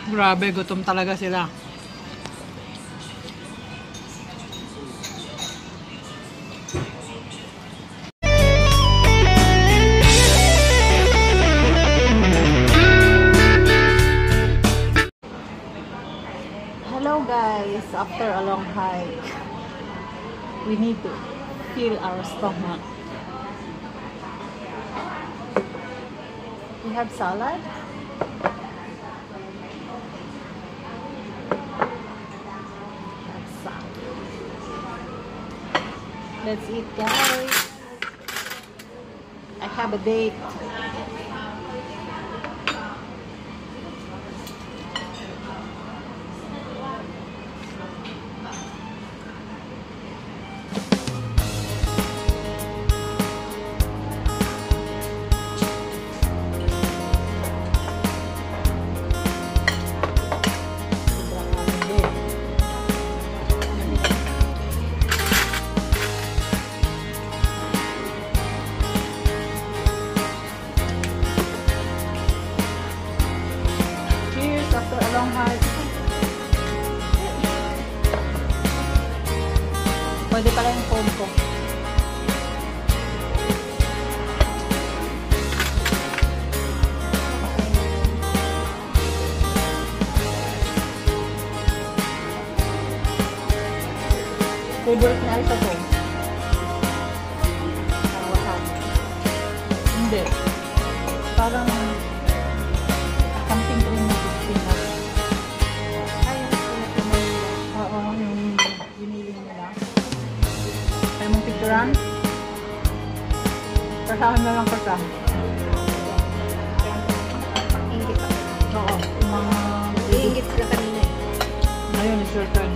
Grabe, gutom talaga sila. Hello guys, after a long hike, we need to fill our stomach. We have salad. Let's eat, guys. I have a date. After a long hike. Pwede pala yung phone ko. Favorite na isa ko. Kawasan. Hindi. Parang something cream na peanut. Ay, oo, yung binili nila. Ayaw mong picturean? Kasahan na lang kasa. Ingit ako. Oo, yung mga... Iingit sila kanina eh. Ngayon, is your turn.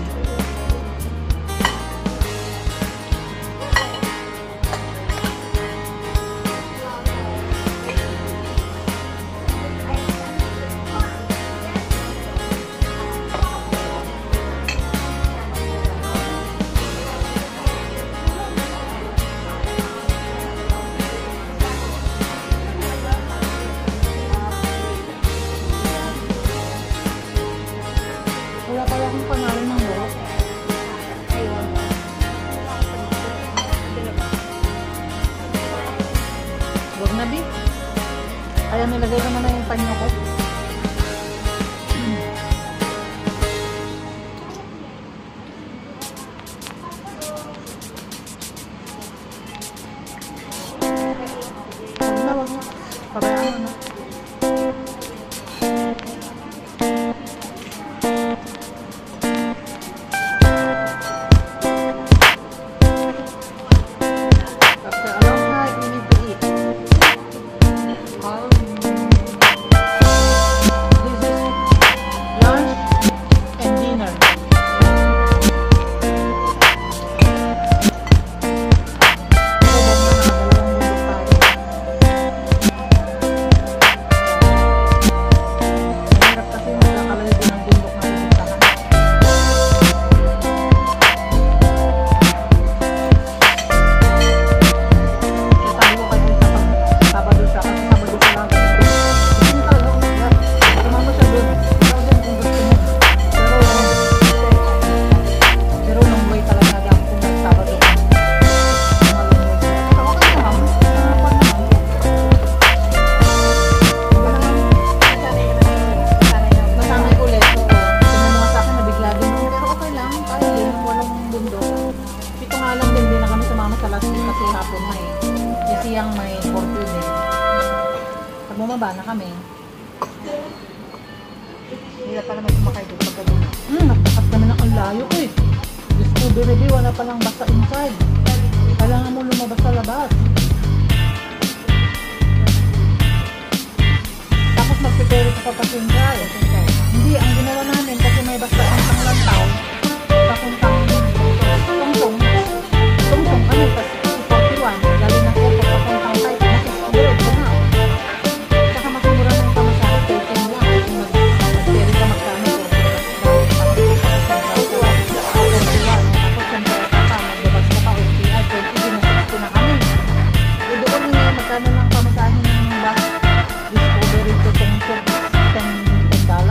Wala pala akong panalo ng buhok. Ayun. Huwag na, Bi. Kaya nilagay ko na yung panyo ko. Huwag na, huwag na. Pabayaan mo na. After a long hike, we need to eat. This is lunch and dinner. Mahirap kasi magkakalayo din ng bundok na pupuntahan. Sabi ko kayo Sabado siya kasi Sabado siya lang. Hindi talaga umiyak. Tumama siya doon. Ikaw din kung gusto mo. Pero long way talaga lang kung Sabado. Ako kayo naman. Nakapan naman. Nasanay ulit. Tingnan mo sa akin na bigla din. Pero okay lang. Kaya din. Walang bundok. Ito nga lang din na kami sumama sa last week kasi hapon na eh. Kasi yung may 40 din. Pag bumaba na kami. Hindi pa naman kumakay doon pag gano'n. Nagtakat kami ng ang layo ko eh. Discovery Bay, wala palang basta inside. Kailangan mo lumabas sa labas. Tapos magpipero ka pa pasensya. Hindi, ang ginawa namin kasi may basta ang lantaw. Papuntang tungtong. Tungtong kami, kasi 41. Galing ng airport, papuntang site. Diretso na. Saka mas mura ng pamasahe, 13 lang. Kung mag-ferry ka magkano. Tapos siyempre ka pa, maglabas ka pa, okay, ay 20, ginagasto na kami. E doon nga, magkano lang pamasahe ng bus Discovery to Tungtong, $10.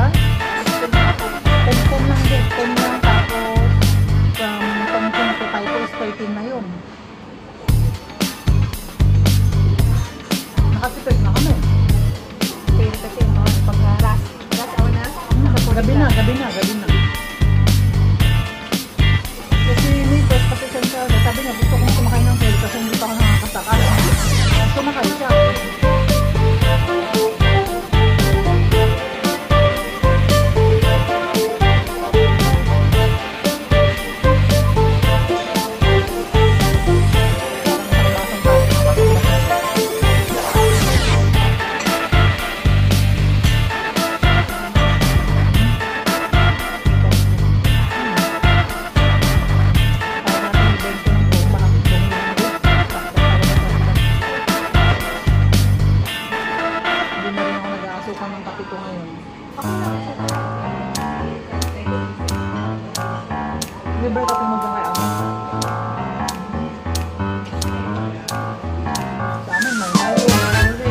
Gabi na. Kasi Nitos, pasensya siya. Sabi niya, gusto kong sumakay ng ferry kasi hindi pa ako nakakasakay. Sumakay siya. Libre ka mo dyan kay Amo. Sa amin, may libre.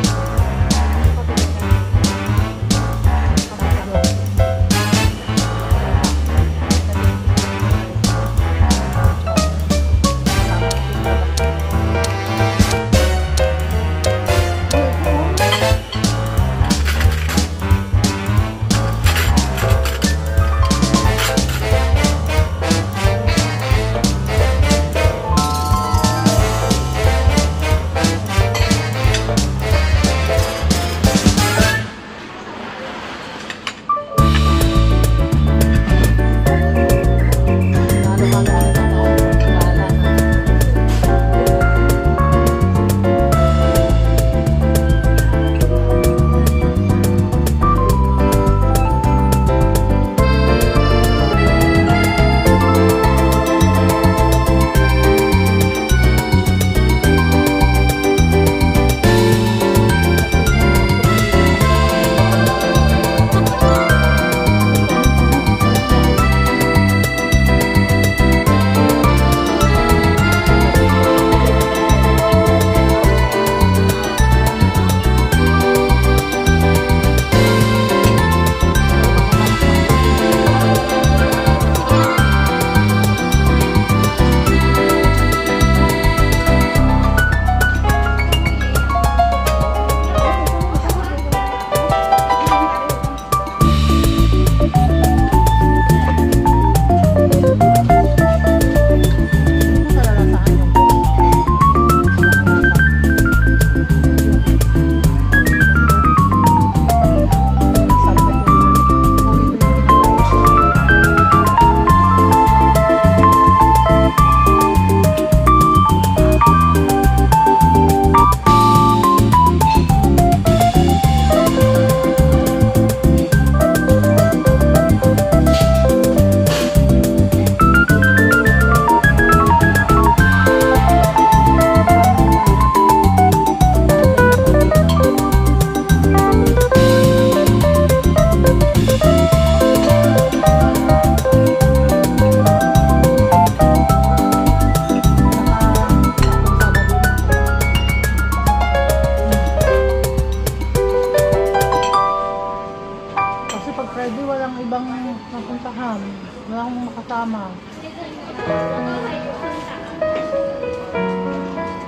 Wala akong makasama.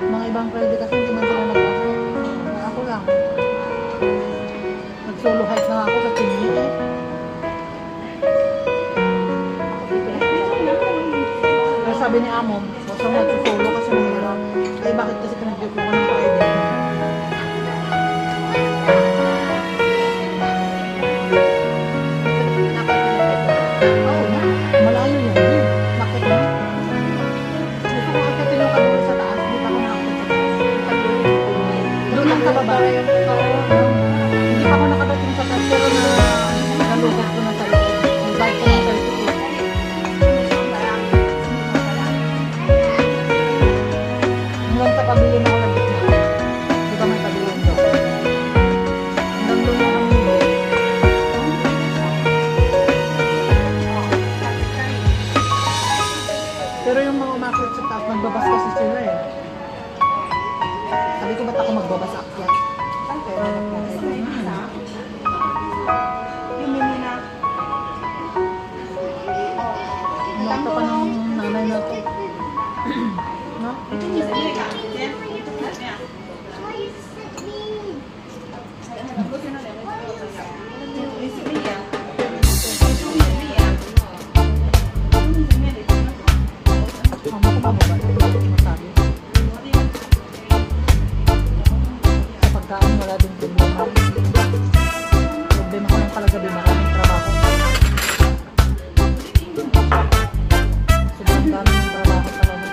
Mga ibang pwede kasi hindi man sila mag-ako. Ako lang. Nag-solo hike na ako sa Tinit eh. Kaya sabi ni Amo, huwag siyang mag-solo kasi mahirap. Ay bakit kasi pinag-view ko ng pwede? Hindi pa ako nakadating sa taas pero nalugod ko na sa likod. Nag-bike ko na sa likod. lang pala gabi, maraming trabaho. Sobrang dami ng trabaho talaga.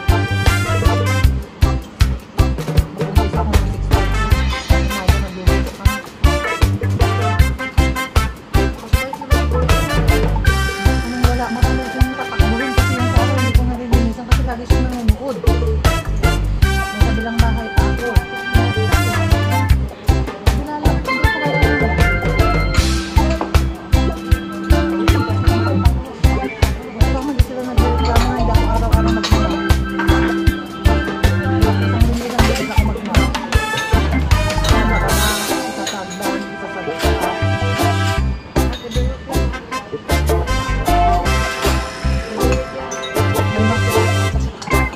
Mag-umpisa ako ng 6:30. Umaga nagluluto ka. Anong wala, marami akong tatakbuhin kasi yung tao, hindi ko nalilinisan kasi lagi siya nanonood. May kabilang bahay pa ako. Kilala, hindi ko kaya baka hindi sila nagreklamo na hindi ako araw-araw magmamaw. Isang linggo lang din ako magmamaw. Kaya maramang isasagdan, isasagdan.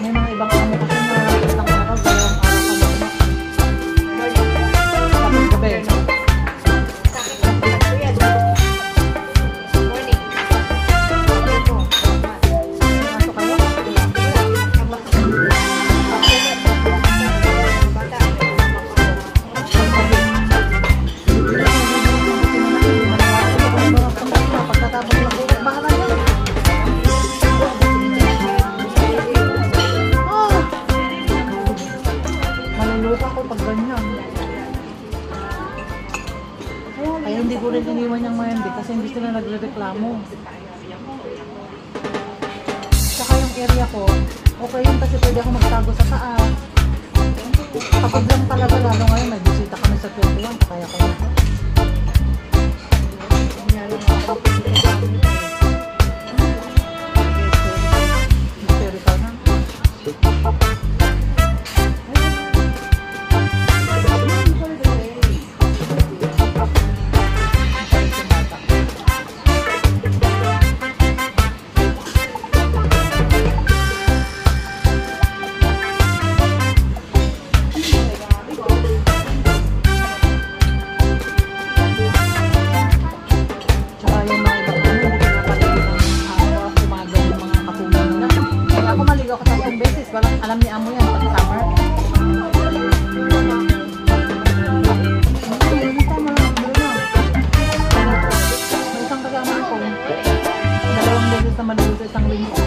May mga ibang amo kasi na isang araw, dalawang araw ka magmamaw. Tapos gabi. Pasok kayo? Pagkatapos ng ulit, baka na yun. Maluluka ko pag ganyan. Kaya hindi ko rin iniwan yung mga hindi kasi hindi sila nagre-reklamo. Saka yung area ko, okay yun kasi pwede ako magtago sa taas. Kapag lang talaga, lalo ngayon, may bisita kami sa 21, kaya ko na. Hysterical na. Tsaka yung mga ibang ano, hindi ko napaligo ng araw, umaga yung mga kapunan nila. Kaya ako maligo ako 3 beses, walang alam ni amo yan pag summer. Yun yung tama lang, doon na. May isang kasama ko, 2 beses na maligo sa isang linggo.